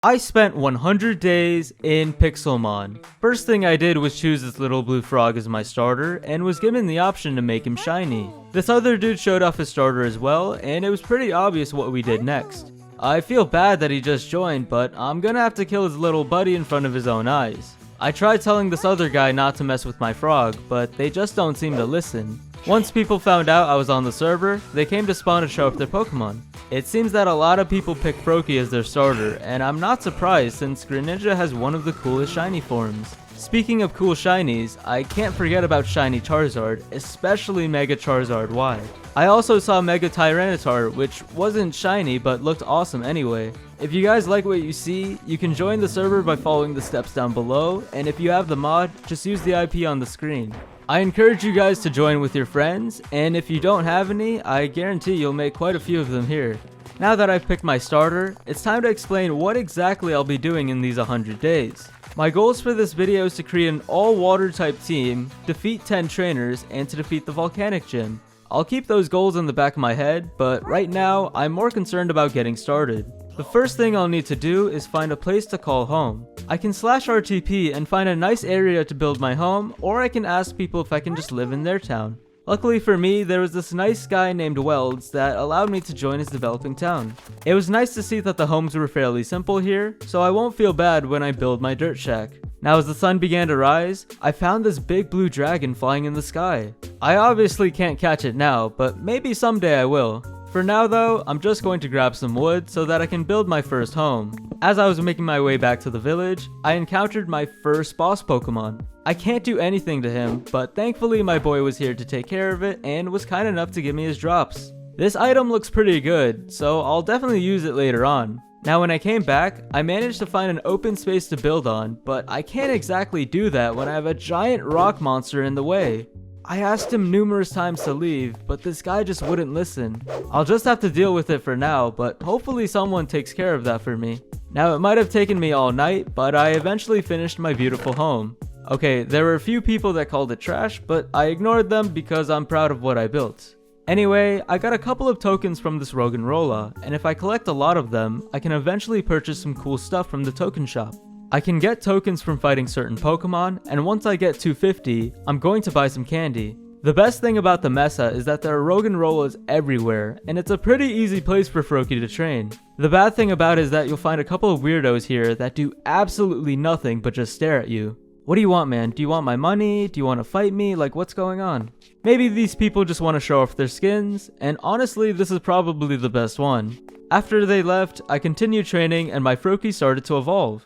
I spent 100 days in Pixelmon. First thing I did was choose this little blue frog as my starter, and was given the option to make him shiny. This other dude showed off his starter as well, and it was pretty obvious what we did next. I feel bad that he just joined, but I'm gonna have to kill his little buddy in front of his own eyes. I tried telling this other guy not to mess with my frog, but they just don't seem to listen. Once people found out I was on the server, they came to spawn to show off their Pokemon. It seems that a lot of people pick Froakie as their starter, and I'm not surprised since Greninja has one of the coolest shiny forms. Speaking of cool shinies, I can't forget about shiny Charizard, especially Mega Charizard Y. I also saw Mega Tyranitar, which wasn't shiny but looked awesome anyway. If you guys like what you see, you can join the server by following the steps down below, and if you have the mod, just use the IP on the screen. I encourage you guys to join with your friends, and if you don't have any, I guarantee you'll make quite a few of them here. Now that I've picked my starter, it's time to explain what exactly I'll be doing in these 100 days. My goals for this video is to create an all-water type team, defeat 10 trainers, and to defeat the volcanic gym. I'll keep those goals in the back of my head, but right now, I'm more concerned about getting started. The first thing I'll need to do is find a place to call home. I can /RTP and find a nice area to build my home, or I can ask people if I can just live in their town. Luckily for me, there was this nice guy named Welds that allowed me to join his developing town. It was nice to see that the homes were fairly simple here, so I won't feel bad when I build my dirt shack. Now as the sun began to rise, I found this big blue dragon flying in the sky. I obviously can't catch it now, but maybe someday I will. For now though, I'm just going to grab some wood so that I can build my first home. As I was making my way back to the village, I encountered my first boss Pokemon. I can't do anything to him, but thankfully my boy was here to take care of it and was kind enough to give me his drops. This item looks pretty good, so I'll definitely use it later on. Now when I came back, I managed to find an open space to build on, but I can't exactly do that when I have a giant rock monster in the way. I asked him numerous times to leave, but this guy just wouldn't listen. I'll just have to deal with it for now, but hopefully someone takes care of that for me. Now it might have taken me all night, but I eventually finished my beautiful home. Okay, there were a few people that called it trash, but I ignored them because I'm proud of what I built. Anyway, I got a couple of tokens from this Roggenrola, and if I collect a lot of them, I can eventually purchase some cool stuff from the token shop. I can get tokens from fighting certain Pokemon, and once I get 250, I'm going to buy some candy. The best thing about the Mesa is that there are Roggenrolas everywhere, and it's a pretty easy place for Froakie to train. The bad thing about it is that you'll find a couple of weirdos here that do absolutely nothing but just stare at you. What do you want, man? Do you want my money? Do you want to fight me? Like, what's going on? Maybe these people just want to show off their skins, and honestly, this is probably the best one. After they left, I continued training and my Froakie started to evolve.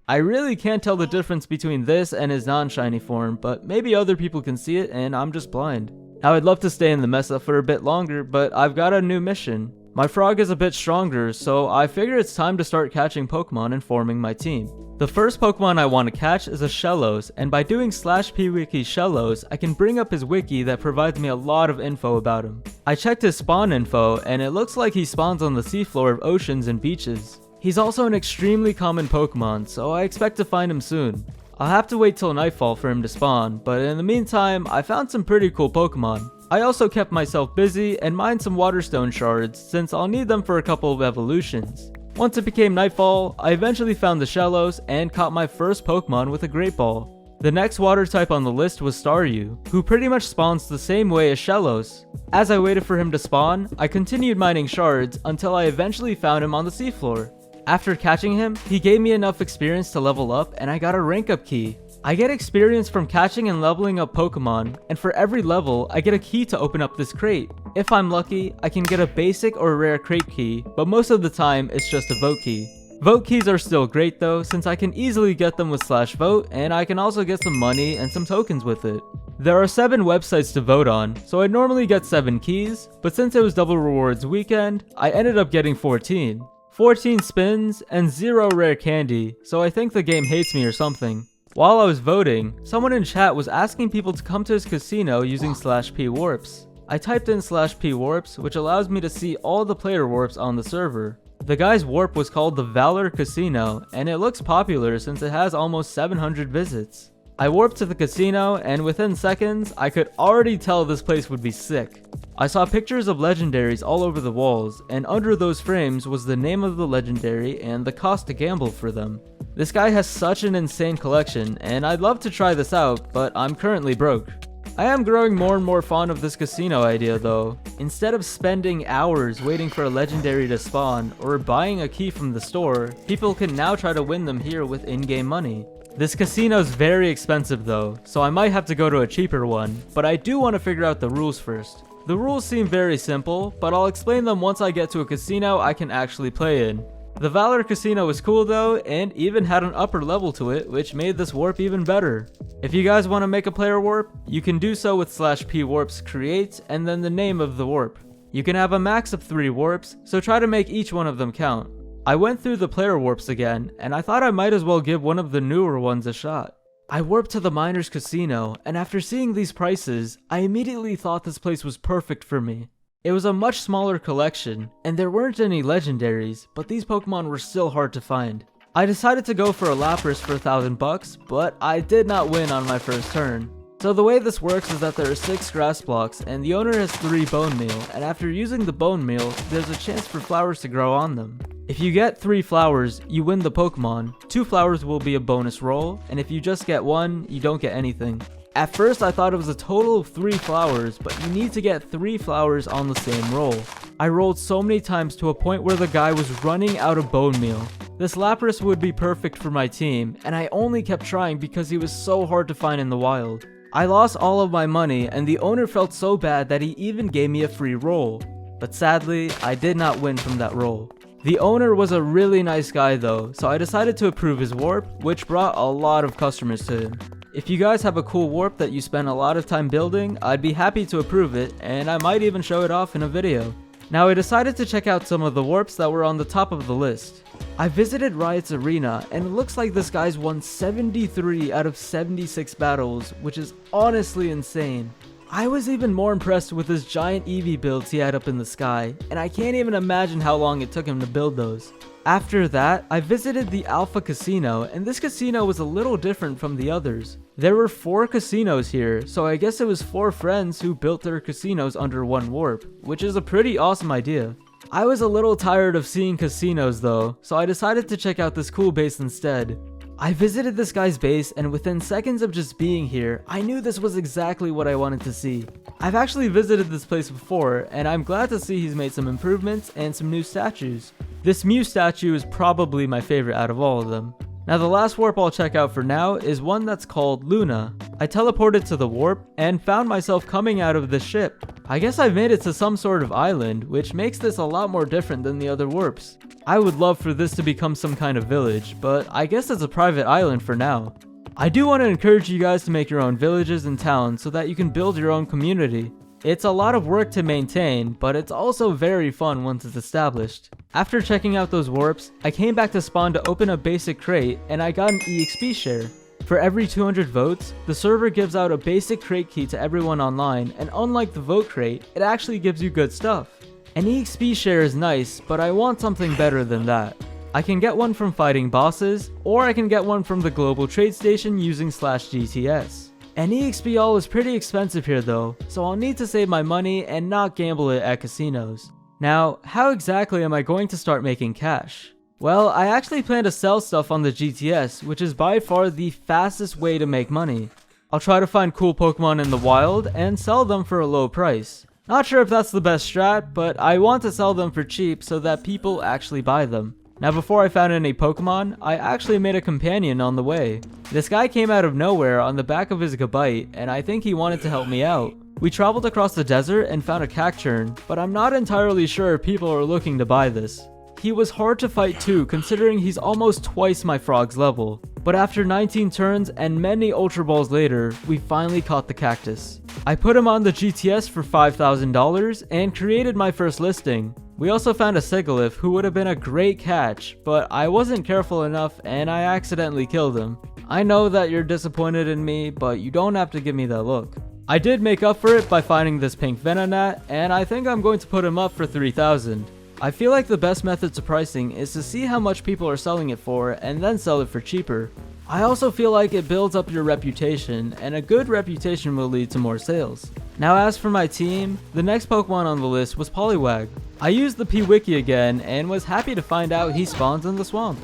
I really can't tell the difference between this and his non-shiny form, but maybe other people can see it and I'm just blind. Now I'd love to stay in the Mesa for a bit longer, but I've got a new mission. My frog is a bit stronger, so I figure it's time to start catching Pokemon and forming my team. The first Pokemon I want to catch is a Shellos, and by doing /pwiki Shellos, I can bring up his wiki that provides me a lot of info about him. I checked his spawn info, and it looks like he spawns on the seafloor of oceans and beaches. He's also an extremely common Pokemon, so I expect to find him soon. I'll have to wait till nightfall for him to spawn, but in the meantime, I found some pretty cool Pokemon. I also kept myself busy and mined some Waterstone shards since I'll need them for a couple of evolutions. Once it became nightfall, I eventually found the Shellos and caught my first Pokemon with a Great Ball. The next water type on the list was Staryu, who pretty much spawns the same way as Shellos. As I waited for him to spawn, I continued mining shards until I eventually found him on the seafloor. After catching him, he gave me enough experience to level up and I got a rank up key. I get experience from catching and leveling up Pokemon, and for every level, I get a key to open up this crate. If I'm lucky, I can get a basic or rare crate key, but most of the time, it's just a vote key. Vote keys are still great though, since I can easily get them with /vote, and I can also get some money and some tokens with it. There are 7 websites to vote on, so I normally get 7 keys, but since it was double rewards weekend, I ended up getting 14. 14 spins and 0 rare candy, so I think the game hates me or something. While I was voting, someone in chat was asking people to come to his casino using /pwarps. I typed in /pwarps, which allows me to see all the player warps on the server. The guy's warp was called the Valor Casino, and it looks popular since it has almost 700 visits. I warped to the casino, and within seconds, I could already tell this place would be sick. I saw pictures of legendaries all over the walls, and under those frames was the name of the legendary and the cost to gamble for them. This guy has such an insane collection, and I'd love to try this out, but I'm currently broke. I am growing more and more fond of this casino idea though. Instead of spending hours waiting for a legendary to spawn or buying a key from the store, people can now try to win them here with in-game money. This casino's very expensive though, so I might have to go to a cheaper one, but I do want to figure out the rules first. The rules seem very simple, but I'll explain them once I get to a casino I can actually play in. The Valor Casino was cool though, and even had an upper level to it, which made this warp even better. If you guys want to make a player warp, you can do so with /p warps create and then the name of the warp. You can have a max of 3 warps, so try to make each one of them count. I went through the player warps again, and I thought I might as well give one of the newer ones a shot. I warped to the Miners Casino, and after seeing these prices, I immediately thought this place was perfect for me. It was a much smaller collection, and there weren't any legendaries, but these Pokemon were still hard to find. I decided to go for a Lapras for $1,000, but I did not win on my first turn. So the way this works is that there are 6 grass blocks, and the owner has 3 bone meal, and after using the bone meal, there's a chance for flowers to grow on them. If you get 3 flowers, you win the Pokemon, 2 flowers will be a bonus roll, and if you just get 1, you don't get anything. At first I thought it was a total of 3 flowers, but you need to get 3 flowers on the same roll. I rolled so many times to a point where the guy was running out of bone meal. This Lapras would be perfect for my team, and I only kept trying because he was so hard to find in the wild. I lost all of my money, and the owner felt so bad that he even gave me a free roll. But sadly, I did not win from that roll. The owner was a really nice guy though, so I decided to approve his warp, which brought a lot of customers to him. If you guys have a cool warp that you spend a lot of time building, I'd be happy to approve it, and I might even show it off in a video. Now I decided to check out some of the warps that were on the top of the list. I visited Riot's arena, and it looks like this guy's won 73 out of 76 battles, which is honestly insane. I was even more impressed with his giant Eevee builds he had up in the sky, and I can't even imagine how long it took him to build those. After that, I visited the Alpha Casino, and this casino was a little different from the others. There were 4 casinos here, so I guess it was 4 friends who built their casinos under one warp, which is a pretty awesome idea. I was a little tired of seeing casinos though, so I decided to check out this cool base instead. I visited this guy's base, and within seconds of just being here, I knew this was exactly what I wanted to see. I've actually visited this place before, and I'm glad to see he's made some improvements and some new statues. This Mew statue is probably my favorite out of all of them. Now the last warp I'll check out for now is one that's called Luna. I teleported to the warp and found myself coming out of the ship. I guess I've made it to some sort of island, which makes this a lot more different than the other warps. I would love for this to become some kind of village, but I guess it's a private island for now. I do want to encourage you guys to make your own villages and towns so that you can build your own community. It's a lot of work to maintain, but it's also very fun once it's established. After checking out those warps, I came back to spawn to open a basic crate, and I got an EXP share. For every 200 votes, the server gives out a basic crate key to everyone online, and unlike the vote crate, it actually gives you good stuff. An EXP share is nice, but I want something better than that. I can get one from fighting bosses, or I can get one from the global trade station using /GTS. An EXP all is pretty expensive here though, so I'll need to save my money and not gamble it at casinos. Now, how exactly am I going to start making cash? Well, I actually plan to sell stuff on the GTS, which is by far the fastest way to make money. I'll try to find cool Pokemon in the wild and sell them for a low price. Not sure if that's the best strat, but I want to sell them for cheap so that people actually buy them. Now before I found any Pokemon, I actually made a companion on the way. This guy came out of nowhere on the back of his Gabite, and I think he wanted to help me out. We traveled across the desert and found a Cacturn, but I'm not entirely sure people are looking to buy this. He was hard to fight too, considering he's almost twice my frog's level. But after 19 turns and many Ultra Balls later, we finally caught the cactus. I put him on the GTS for $5,000 and created my first listing. We also found a Sigilyph who would have been a great catch, but I wasn't careful enough and I accidentally killed him. I know that you're disappointed in me, but you don't have to give me that look. I did make up for it by finding this pink Venonat, and I think I'm going to put him up for $3,000. I feel like the best method to pricing is to see how much people are selling it for and then sell it for cheaper. I also feel like it builds up your reputation, and a good reputation will lead to more sales. Now as for my team, the next Pokemon on the list was Poliwag. I used the P-Wiki again and was happy to find out he spawns in the swamp.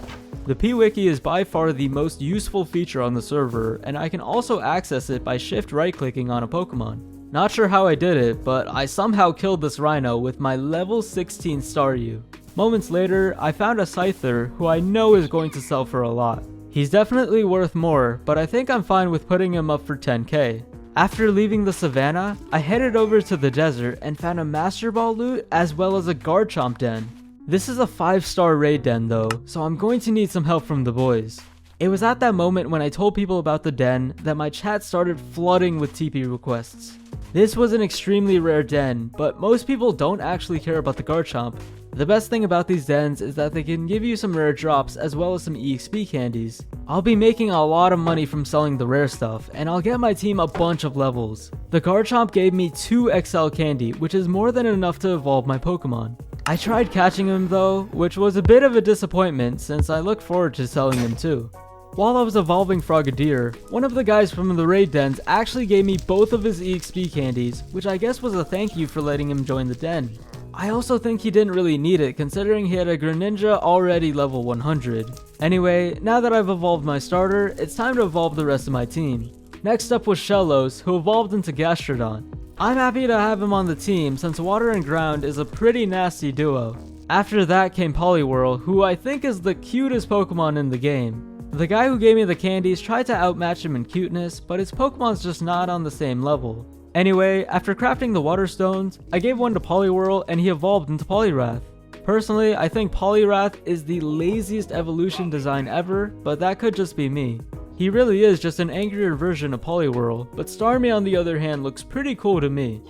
The P-Wiki is by far the most useful feature on the server, and I can also access it by shift right clicking on a Pokemon. Not sure how I did it, but I somehow killed this Rhino with my level 16 Staryu. Moments later, I found a Scyther who I know is going to sell for a lot. He's definitely worth more, but I think I'm fine with putting him up for 10k. After leaving the savannah, I headed over to the desert and found a Master Ball loot as well as a Garchomp den. This is a 5-star raid den though, so I'm going to need some help from the boys. It was at that moment when I told people about the den that my chat started flooding with TP requests. This was an extremely rare den, but most people don't actually care about the Garchomp. The best thing about these dens is that they can give you some rare drops as well as some EXP candies. I'll be making a lot of money from selling the rare stuff, and I'll get my team a bunch of levels. The Garchomp gave me 2 XL candy, which is more than enough to evolve my Pokemon. I tried catching him though, which was a bit of a disappointment since I looked forward to selling him too. While I was evolving Frogadier, one of the guys from the raid dens actually gave me both of his EXP candies, which I guess was a thank you for letting him join the den. I also think he didn't really need it considering he had a Greninja already level 100. Anyway, now that I've evolved my starter, it's time to evolve the rest of my team. Next up was Shellos, who evolved into Gastrodon. I'm happy to have him on the team since Water and Ground is a pretty nasty duo. After that came Poliwhirl, who I think is the cutest Pokemon in the game. The guy who gave me the candies tried to outmatch him in cuteness, but his Pokemon's just not on the same level. Anyway, after crafting the water stones, I gave one to Poliwhirl and he evolved into Poliwrath. Personally, I think Poliwrath is the laziest evolution design ever, but that could just be me. He really is just an angrier version of Poliwhirl, but Starmie on the other hand looks pretty cool to me.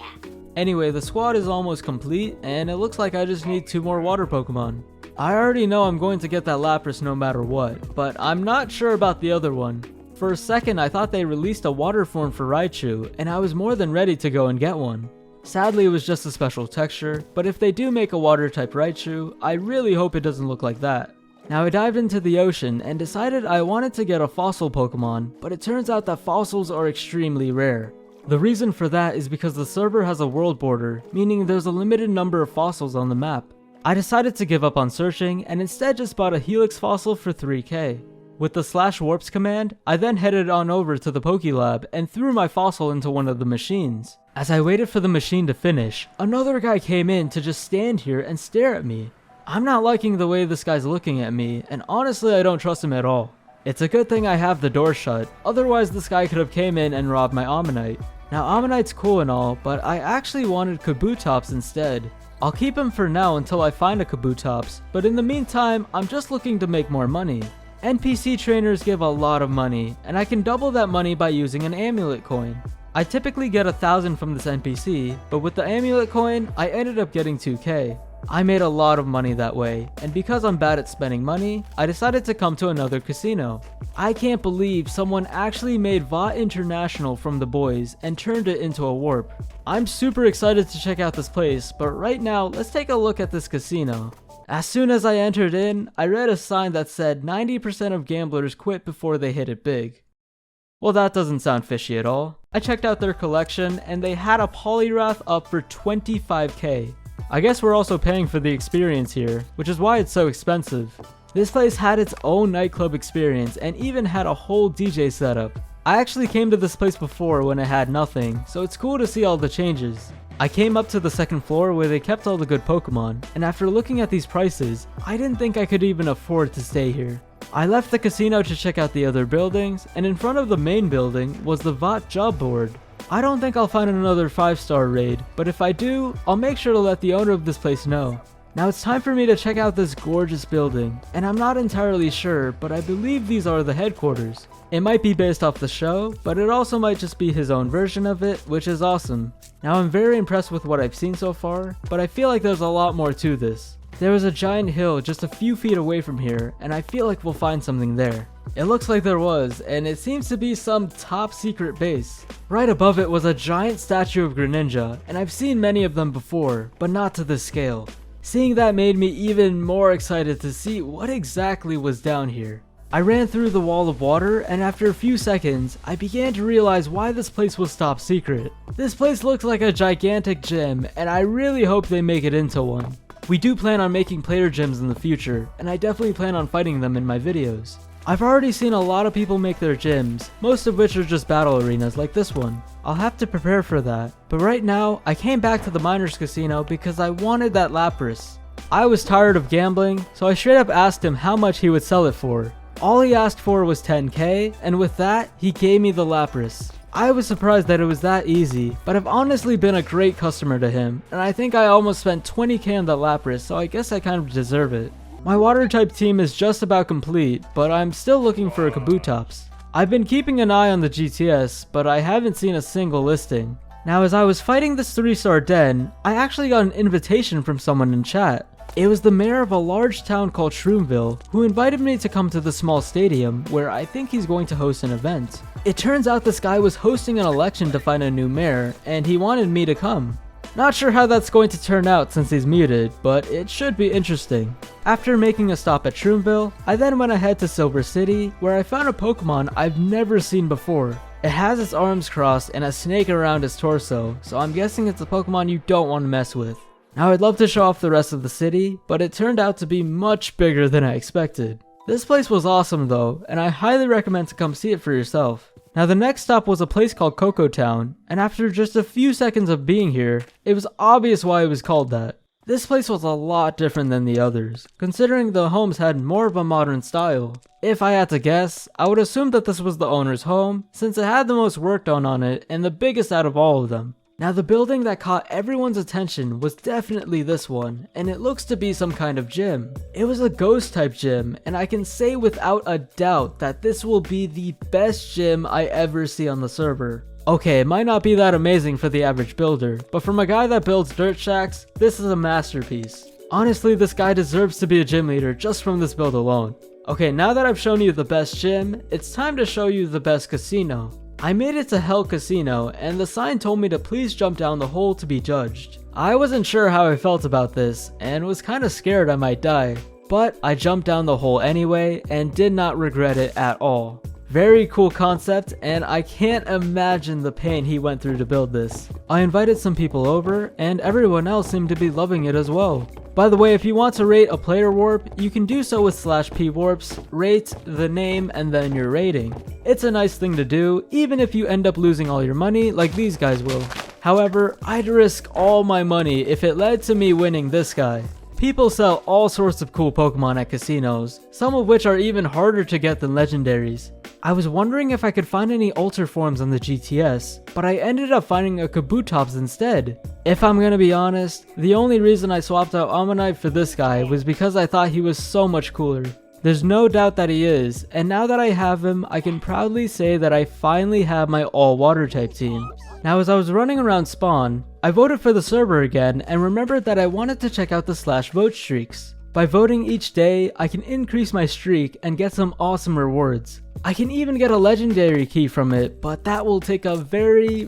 Anyway, the squad is almost complete, and it looks like I just need 2 more water Pokemon. I already know I'm going to get that Lapras no matter what, but I'm not sure about the other one. For a second I thought they released a water form for Raichu, and I was more than ready to go and get one. Sadly it was just a special texture, but if they do make a water type Raichu, I really hope it doesn't look like that. Now I dived into the ocean and decided I wanted to get a fossil Pokemon, but it turns out that fossils are extremely rare. The reason for that is because the server has a world border, meaning there's a limited number of fossils on the map. I decided to give up on searching and instead just bought a Helix fossil for 3k. With the /warps command, I then headed on over to the Pokélab and threw my fossil into one of the machines. As I waited for the machine to finish, another guy came in to just stand here and stare at me. I'm not liking the way this guy's looking at me, and honestly I don't trust him at all. It's a good thing I have the door shut, otherwise this guy could have came in and robbed my Ammonite. Now Ammonite's cool and all, but I actually wanted Kabutops instead. I'll keep him for now until I find a Kabutops, but in the meantime I'm just looking to make more money. NPC trainers give a lot of money, and I can double that money by using an amulet coin. I typically get 1,000 from this NPC, but with the amulet coin, I ended up getting 2k. I made a lot of money that way, and because I'm bad at spending money, I decided to come to another casino. I can't believe someone actually made VOT International from the boys and turned it into a warp. I'm super excited to check out this place, but right now, let's take a look at this casino. As soon as I entered in, I read a sign that said 90% of gamblers quit before they hit it big. Well, that doesn't sound fishy at all. I checked out their collection and they had a Poliwrath up for 25k. I guess we're also paying for the experience here, which is why it's so expensive. This place had its own nightclub experience and even had a whole DJ setup. I actually came to this place before when it had nothing, so it's cool to see all the changes. I came up to the second floor where they kept all the good Pokemon, and after looking at these prices, I didn't think I could even afford to stay here. I left the casino to check out the other buildings, and in front of the main building was the VOT job board. I don't think I'll find another 5-star raid, but if I do, I'll make sure to let the owner of this place know. Now it's time for me to check out this gorgeous building, and I'm not entirely sure, but I believe these are the headquarters. It might be based off the show, but it also might just be his own version of it, which is awesome. Now I'm very impressed with what I've seen so far, but I feel like there's a lot more to this. There was a giant hill just a few feet away from here, and I feel like we'll find something there. It looks like there was, and it seems to be some top secret base. Right above it was a giant statue of Greninja, and I've seen many of them before, but not to this scale. Seeing that made me even more excited to see what exactly was down here. I ran through the wall of water, and after a few seconds, I began to realize why this place was top secret. This place looks like a gigantic gym, and I really hope they make it into one. We do plan on making player gyms in the future, and I definitely plan on fighting them in my videos. I've already seen a lot of people make their gyms, most of which are just battle arenas like this one. I'll have to prepare for that, but right now, I came back to the Miners Casino because I wanted that Lapras. I was tired of gambling, so I straight up asked him how much he would sell it for. All he asked for was 10k, and with that, he gave me the Lapras. I was surprised that it was that easy, but I've honestly been a great customer to him, and I think I almost spent 20k on the Lapras, so I guess I kind of deserve it. My water type team is just about complete, but I'm still looking for a Kabutops. I've been keeping an eye on the GTS, but I haven't seen a single listing. Now as I was fighting this 3-star den, I actually got an invitation from someone in chat. It was the mayor of a large town called Shroomville, who invited me to come to the small stadium where I think he's going to host an event. It turns out this guy was hosting an election to find a new mayor, and he wanted me to come. Not sure how that's going to turn out since he's muted, but it should be interesting. After making a stop at Shroomville, I then went ahead to Silver City, where I found a Pokemon I've never seen before. It has its arms crossed and a snake around its torso, so I'm guessing it's a Pokemon you don't want to mess with. Now I'd love to show off the rest of the city, but it turned out to be much bigger than I expected. This place was awesome though, and I highly recommend to come see it for yourself. Now the next stop was a place called Coco Town, and after just a few seconds of being here, it was obvious why it was called that. This place was a lot different than the others, considering the homes had more of a modern style. If I had to guess, I would assume that this was the owner's home, since it had the most work done on it and the biggest out of all of them. Now the building that caught everyone's attention was definitely this one, and it looks to be some kind of gym. It was a ghost type gym, and I can say without a doubt that this will be the best gym I ever see on the server. Okay, it might not be that amazing for the average builder, but from a guy that builds dirt shacks, this is a masterpiece. Honestly, this guy deserves to be a gym leader just from this build alone. Okay, now that I've shown you the best gym, it's time to show you the best casino. I made it to Hell Casino, and the sign told me to please jump down the hole to be judged. I wasn't sure how I felt about this, and was kinda scared I might die. But I jumped down the hole anyway, and did not regret it at all. Very cool concept, and I can't imagine the pain he went through to build this. I invited some people over, and everyone else seemed to be loving it as well. By the way, if you want to rate a player warp, you can do so with /pwarps, rate, the name, and then your rating. It's a nice thing to do, even if you end up losing all your money like these guys will. However, I'd risk all my money if it led to me winning this guy. People sell all sorts of cool Pokemon at casinos, some of which are even harder to get than legendaries. I was wondering if I could find any alter forms on the GTS, but I ended up finding a Kabutops instead. If I'm gonna be honest, the only reason I swapped out Ammonite for this guy was because I thought he was so much cooler. There's no doubt that he is, and now that I have him, I can proudly say that I finally have my all water type team. Now as I was running around spawn, I voted for the server again and remembered that I wanted to check out the /vote streaks. By voting each day, I can increase my streak and get some awesome rewards. I can even get a legendary key from it, but that will take a very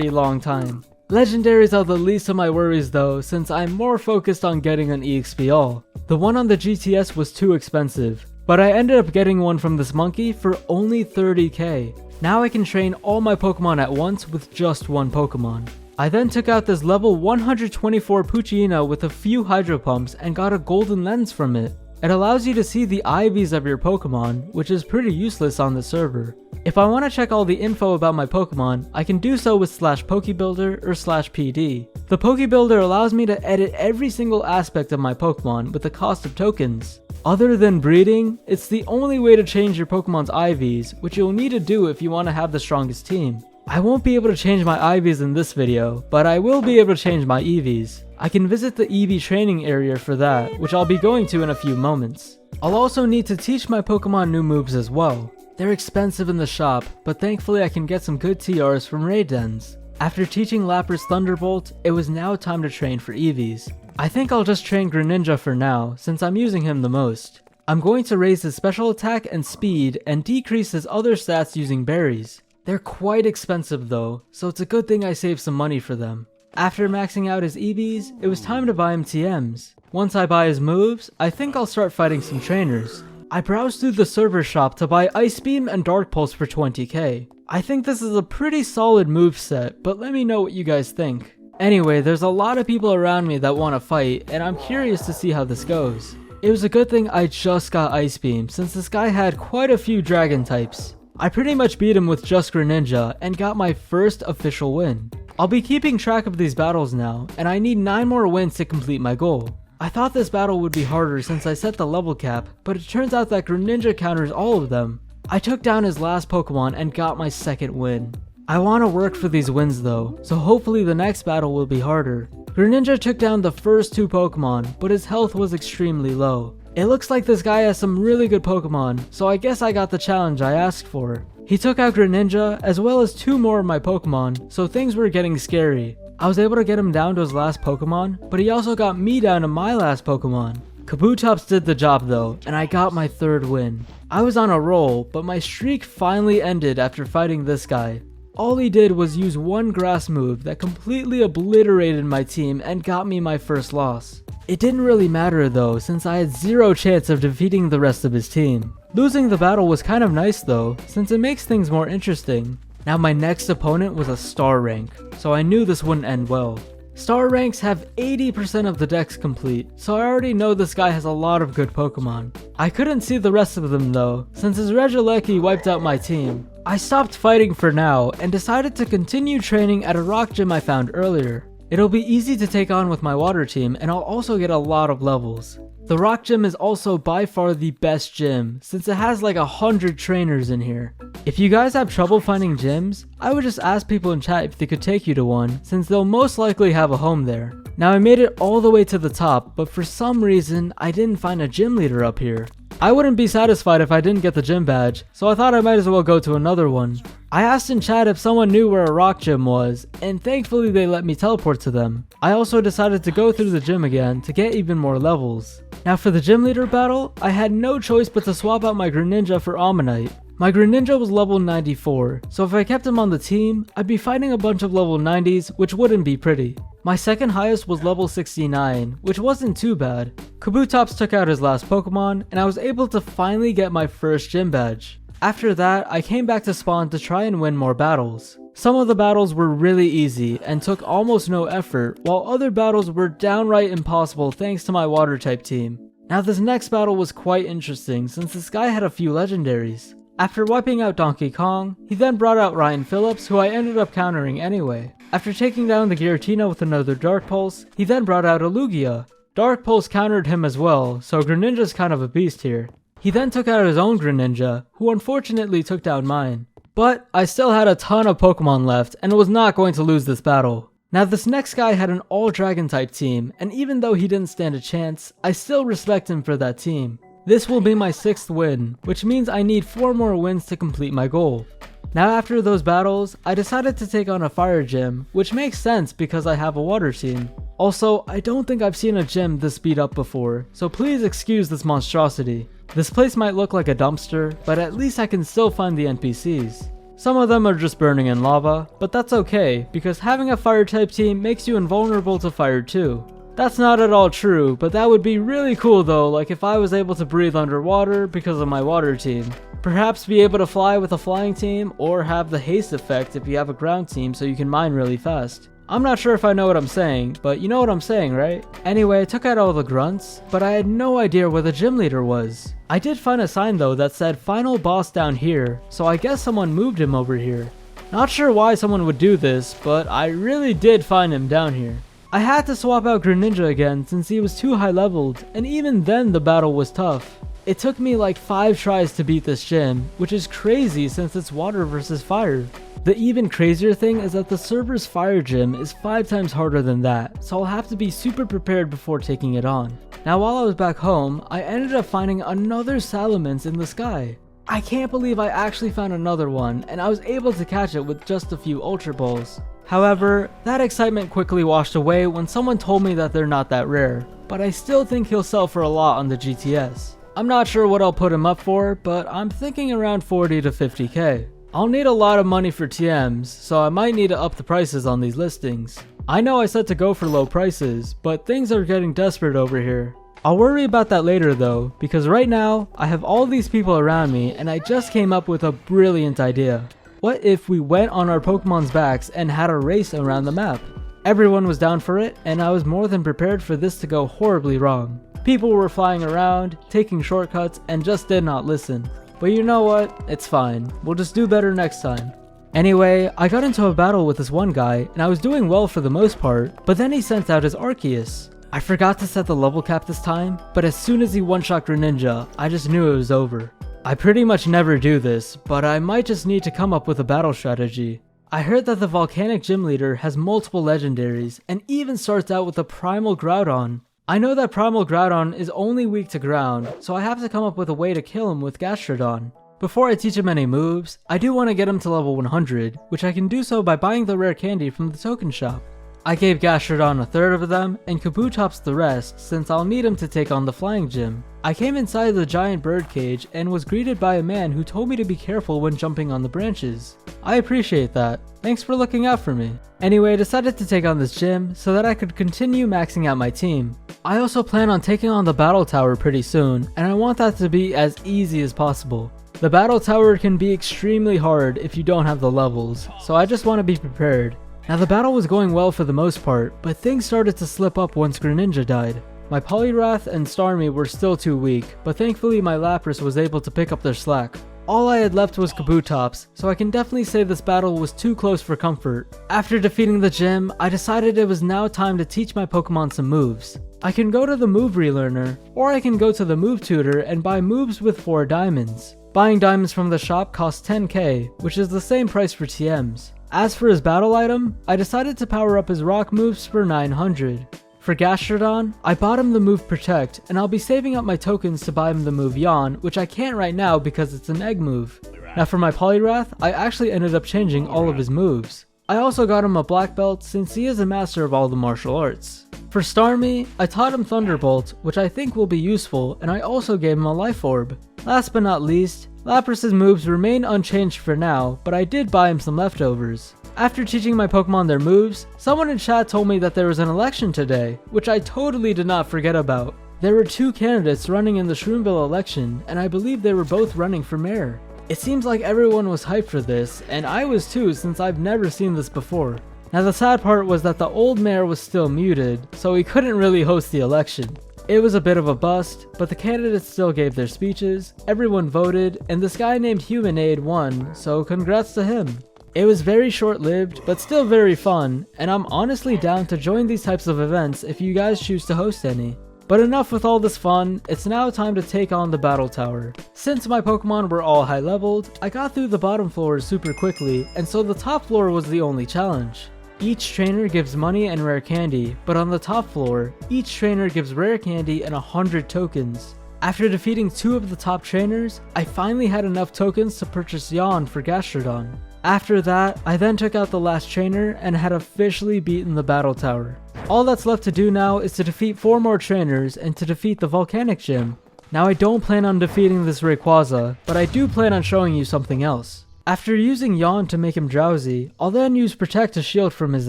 long time. Legendaries are the least of my worries though, since I'm more focused on getting an EXP all. The one on the GTS was too expensive, but I ended up getting one from this monkey for only 30k. Now I can train all my Pokemon at once with just one Pokemon. I then took out this level 124 Poochyena with a few Hydro Pumps and got a golden lens from it. It allows you to see the IVs of your Pokemon, which is pretty useless on the server. If I want to check all the info about my Pokemon, I can do so with /Pokebuilder or /PD. The Pokebuilder allows me to edit every single aspect of my Pokemon with the cost of tokens. Other than breeding, it's the only way to change your Pokemon's IVs, which you'll need to do if you want to have the strongest team. I won't be able to change my IVs in this video, but I will be able to change my EVs. I can visit the EV training area for that, which I'll be going to in a few moments. I'll also need to teach my Pokemon new moves as well. They're expensive in the shop, but thankfully I can get some good TRs from raid dens. After teaching Lapras Thunderbolt, it was now time to train for EVs. I think I'll just train Greninja for now, since I'm using him the most. I'm going to raise his special attack and speed and decrease his other stats using berries. They're quite expensive though, so it's a good thing I saved some money for them. After maxing out his EVs, it was time to buy him TMs. Once I buy his moves, I think I'll start fighting some trainers. I browsed through the server shop to buy Ice Beam and Dark Pulse for 20k. I think this is a pretty solid moveset, but let me know what you guys think. Anyway, there's a lot of people around me that want to fight, and I'm curious to see how this goes. It was a good thing I just got Ice Beam, since this guy had quite a few dragon types. I pretty much beat him with just Greninja, and got my first official win. I'll be keeping track of these battles now, and I need 9 more wins to complete my goal. I thought this battle would be harder since I set the level cap, but it turns out that Greninja counters all of them. I took down his last Pokemon and got my second win. I want to work for these wins though, so hopefully the next battle will be harder. Greninja took down the first 2 Pokemon, but his health was extremely low. It looks like this guy has some really good Pokemon, so I guess I got the challenge I asked for. He took out Greninja as well as 2 more of my Pokemon, so things were getting scary. I was able to get him down to his last Pokemon, but he also got me down to my last Pokemon. Kabutops did the job though, and I got my 3rd win. I was on a roll, but my streak finally ended after fighting this guy. All he did was use one grass move that completely obliterated my team and got me my first loss. It didn't really matter though, since I had 0 chance of defeating the rest of his team. Losing the battle was kind of nice though, since it makes things more interesting. Now my next opponent was a star rank, so I knew this wouldn't end well. Star ranks have 80% of the decks complete, so I already know this guy has a lot of good Pokemon. I couldn't see the rest of them though, since his Regieleki wiped out my team. I stopped fighting for now, and decided to continue training at a rock gym I found earlier. It'll be easy to take on with my water team, and I'll also get a lot of levels. The rock gym is also by far the best gym, since it has like 100 trainers in here. If you guys have trouble finding gyms, I would just ask people in chat if they could take you to one, since they'll most likely have a home there. Now I made it all the way to the top, but for some reason, I didn't find a gym leader up here. I wouldn't be satisfied if I didn't get the gym badge, so I thought I might as well go to another one. I asked in chat if someone knew where a rock gym was, and thankfully they let me teleport to them. I also decided to go through the gym again to get even more levels. Now for the gym leader battle, I had no choice but to swap out my Greninja for Ammonite. My Greninja was level 94, so if I kept him on the team, I'd be fighting a bunch of level 90s, which wouldn't be pretty. My second highest was level 69, which wasn't too bad. Kabutops took out his last Pokemon, and I was able to finally get my first gym badge. After that, I came back to spawn to try and win more battles. Some of the battles were really easy and took almost no effort, while other battles were downright impossible thanks to my water type team. Now this next battle was quite interesting since this guy had a few legendaries. After wiping out Donkey Kong, he then brought out Ryan Phillips, who I ended up countering anyway. After taking down the Giratina with another Dark Pulse, he then brought out a Lugia. Dark Pulse countered him as well, so Greninja's kind of a beast here. He then took out his own Greninja, who unfortunately took down mine. But I still had a ton of Pokemon left and was not going to lose this battle. Now this next guy had an all Dragon type team, and even though he didn't stand a chance, I still respect him for that team. This will be my 6th win, which means I need 4 more wins to complete my goal. Now after those battles, I decided to take on a fire gym, which makes sense because I have a water team. Also, I don't think I've seen a gym this beat up before, so please excuse this monstrosity. This place might look like a dumpster, but at least I can still find the NPCs. Some of them are just burning in lava, but that's okay, because having a fire type team makes you invulnerable to fire too. That's not at all true, but that would be really cool though, like if I was able to breathe underwater because of my water team. Perhaps be able to fly with a flying team, or have the haste effect if you have a ground team so you can mine really fast. I'm not sure if I know what I'm saying, but you know what I'm saying, right? Anyway, I took out all the grunts, but I had no idea where the gym leader was. I did find a sign though that said final boss down here, so I guess someone moved him over here. Not sure why someone would do this, but I really did find him down here. I had to swap out Greninja again since he was too high leveled, and even then the battle was tough. It took me like 5 tries to beat this gym, which is crazy since it's water versus fire. The even crazier thing is that the server's fire gym is 5 times harder than that, so I'll have to be super prepared before taking it on. Now while I was back home, I ended up finding another Salamence in the sky. I can't believe I actually found another one, and I was able to catch it with just a few Ultra Balls. However, that excitement quickly washed away when someone told me that they're not that rare, but I still think he'll sell for a lot on the GTS. I'm not sure what I'll put him up for, but I'm thinking around 40 to 50k. I'll need a lot of money for TMs, so I might need to up the prices on these listings. I know I said to go for low prices, but things are getting desperate over here. I'll worry about that later though, because right now, I have all these people around me and I just came up with a brilliant idea. What if we went on our Pokemon's backs and had a race around the map? Everyone was down for it, and I was more than prepared for this to go horribly wrong. People were flying around, taking shortcuts, and just did not listen. But you know what? It's fine. We'll just do better next time. Anyway, I got into a battle with this one guy, and I was doing well for the most part, but then he sent out his Arceus. I forgot to set the level cap this time, but as soon as he one-shot Greninja, I just knew it was over. I pretty much never do this, but I might just need to come up with a battle strategy. I heard that the Volcanic Gym Leader has multiple legendaries, and even starts out with a Primal Groudon. I know that Primal Groudon is only weak to ground, so I have to come up with a way to kill him with Gastrodon. Before I teach him any moves, I do want to get him to level 100, which I can do so by buying the rare candy from the token shop. I gave Gastrodon a third of them, and Kabutops the rest, since I'll need him to take on the Flying Gym. I came inside the giant bird cage and was greeted by a man who told me to be careful when jumping on the branches. I appreciate that. Thanks for looking out for me. Anyway, I decided to take on this gym so that I could continue maxing out my team. I also plan on taking on the Battle Tower pretty soon, and I want that to be as easy as possible. The Battle Tower can be extremely hard if you don't have the levels, so I just want to be prepared. Now the battle was going well for the most part, but things started to slip up once Greninja died. My Poliwrath and Starmie were still too weak, but thankfully my Lapras was able to pick up their slack. All I had left was Kabutops, so I can definitely say this battle was too close for comfort. After defeating the gym, I decided it was now time to teach my Pokemon some moves. I can go to the Move Relearner, or I can go to the Move Tutor and buy moves with 4 diamonds. Buying diamonds from the shop costs 10k, which is the same price for TMs. As for his battle item, I decided to power up his rock moves for 900. For Gastrodon, I bought him the move Protect, and I'll be saving up my tokens to buy him the move Yawn, which I can't right now because it's an egg move. Now for my Poliwrath, I actually ended up changing all of his moves. I also got him a black belt since he is a master of all the martial arts. For Starmie, I taught him Thunderbolt, which I think will be useful, and I also gave him a Life Orb. Last but not least, Lapras' moves remain unchanged for now, but I did buy him some leftovers. After teaching my Pokemon their moves, someone in chat told me that there was an election today, which I totally did not forget about. There were 2 candidates running in the Shroomville election, and I believe they were both running for mayor. It seems like everyone was hyped for this, and I was too since I've never seen this before. Now the sad part was that the old mayor was still muted, so he couldn't really host the election. It was a bit of a bust, but the candidates still gave their speeches, everyone voted, and this guy named Humanade won, so congrats to him. It was very short-lived, but still very fun, and I'm honestly down to join these types of events if you guys choose to host any. But enough with all this fun, it's now time to take on the Battle Tower. Since my Pokemon were all high leveled, I got through the bottom floors super quickly, and so the top floor was the only challenge. Each trainer gives money and rare candy, but on the top floor, each trainer gives rare candy and 100 tokens. After defeating 2 of the top trainers, I finally had enough tokens to purchase Yawn for Gastrodon. After that, I then took out the last trainer and had officially beaten the Battle Tower. All that's left to do now is to defeat 4 more trainers and to defeat the Volcanic Gym. Now I don't plan on defeating this Rayquaza, but I do plan on showing you something else. After using Yawn to make him drowsy, I'll then use Protect to shield from his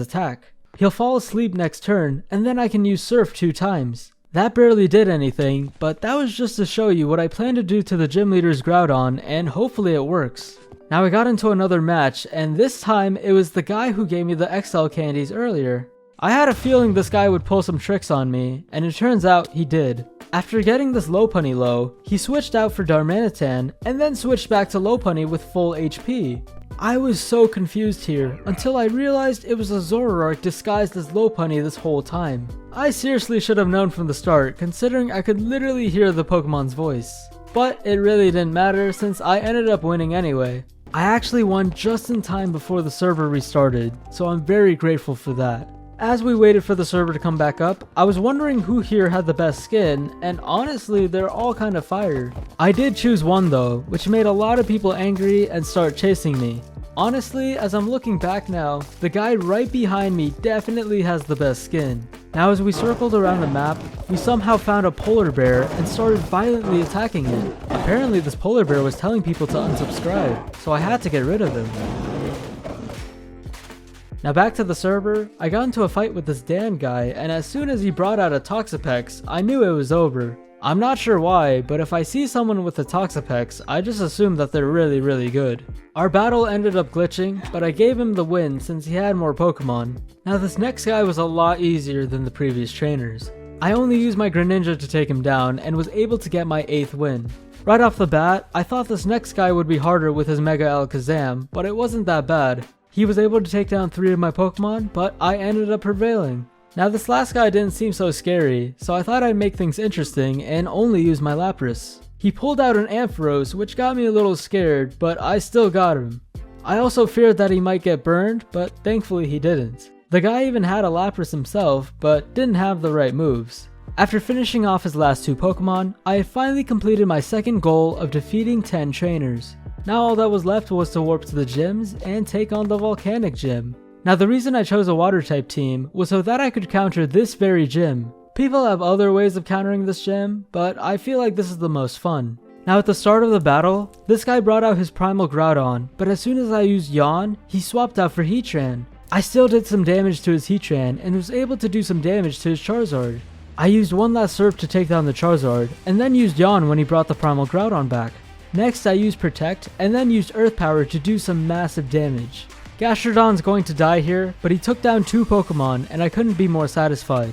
attack. He'll fall asleep next turn, and then I can use Surf 2 times. That barely did anything, but that was just to show you what I plan to do to the gym leader's Groudon, and hopefully it works. Now I got into another match, and this time it was the guy who gave me the XL candies earlier. I had a feeling this guy would pull some tricks on me, and it turns out he did. After getting this Lopunny low, he switched out for Darmanitan, and then switched back to Lopunny with full HP. I was so confused here, until I realized it was a Zoroark disguised as Lopunny this whole time. I seriously should have known from the start, considering I could literally hear the Pokemon's voice. But it really didn't matter since I ended up winning anyway. I actually won just in time before the server restarted, so I'm very grateful for that. As we waited for the server to come back up, I was wondering who here had the best skin, and honestly they're all kind of fire. I did choose one though, which made a lot of people angry and start chasing me. Honestly, as I'm looking back now, the guy right behind me definitely has the best skin. Now as we circled around the map, we somehow found a polar bear and started violently attacking it. Apparently this polar bear was telling people to unsubscribe, so I had to get rid of him. Now back to the server, I got into a fight with this Dan guy, and as soon as he brought out a Toxapex, I knew it was over. I'm not sure why, but if I see someone with a Toxapex, I just assume that they're really good. Our battle ended up glitching, but I gave him the win since he had more Pokemon. Now this next guy was a lot easier than the previous trainers. I only used my Greninja to take him down and was able to get my 8th win. Right off the bat, I thought this next guy would be harder with his Mega Alakazam, but it wasn't that bad. He was able to take down 3 of my Pokemon, but I ended up prevailing. Now this last guy didn't seem so scary, so I thought I'd make things interesting and only use my Lapras. He pulled out an Ampharos, which got me a little scared, but I still got him. I also feared that he might get burned, but thankfully he didn't. The guy even had a Lapras himself, but didn't have the right moves. After finishing off his last 2 Pokemon, I had finally completed my second goal of defeating 10 trainers. Now all that was left was to warp to the gyms and take on the Volcanic Gym. Now the reason I chose a water type team was so that I could counter this very gym. People have other ways of countering this gym, but I feel like this is the most fun. Now at the start of the battle, this guy brought out his Primal Groudon, but as soon as I used Yawn, he swapped out for Heatran. I still did some damage to his Heatran and was able to do some damage to his Charizard. I used one last Surf to take down the Charizard, and then used Yawn when he brought the Primal Groudon back. Next I used Protect, and then used Earth Power to do some massive damage. Gastrodon's going to die here, but he took down 2 Pokemon and I couldn't be more satisfied.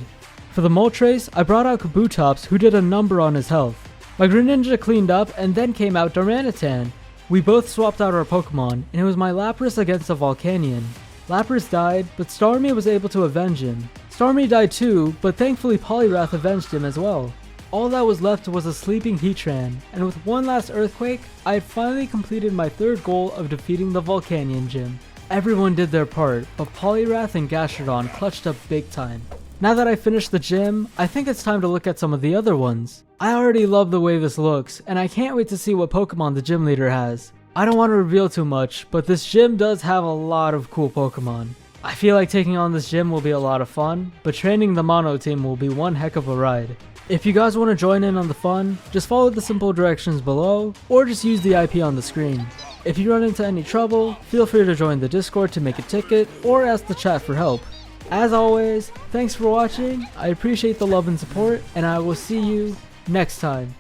For the Moltres, I brought out Kabutops who did a number on his health. My Greninja cleaned up and then came out Darmanitan. We both swapped out our Pokemon and it was my Lapras against a Volcanion. Lapras died, but Starmie was able to avenge him. Starmie died too, but thankfully Poliwrath avenged him as well. All that was left was a sleeping Heatran, and with one last Earthquake, I had finally completed my 3rd goal of defeating the Volcanion Gym. Everyone did their part, but Poliwrath and Gastrodon clutched up big time. Now that I finished the gym, I think it's time to look at some of the other ones. I already love the way this looks, and I can't wait to see what Pokemon the gym leader has. I don't want to reveal too much, but this gym does have a lot of cool Pokemon. I feel like taking on this gym will be a lot of fun, but training the Mono team will be one heck of a ride. If you guys want to join in on the fun, just follow the simple directions below, or just use the IP on the screen. If you run into any trouble, feel free to join the Discord to make a ticket, or ask the chat for help. As always, thanks for watching, I appreciate the love and support, and I will see you next time.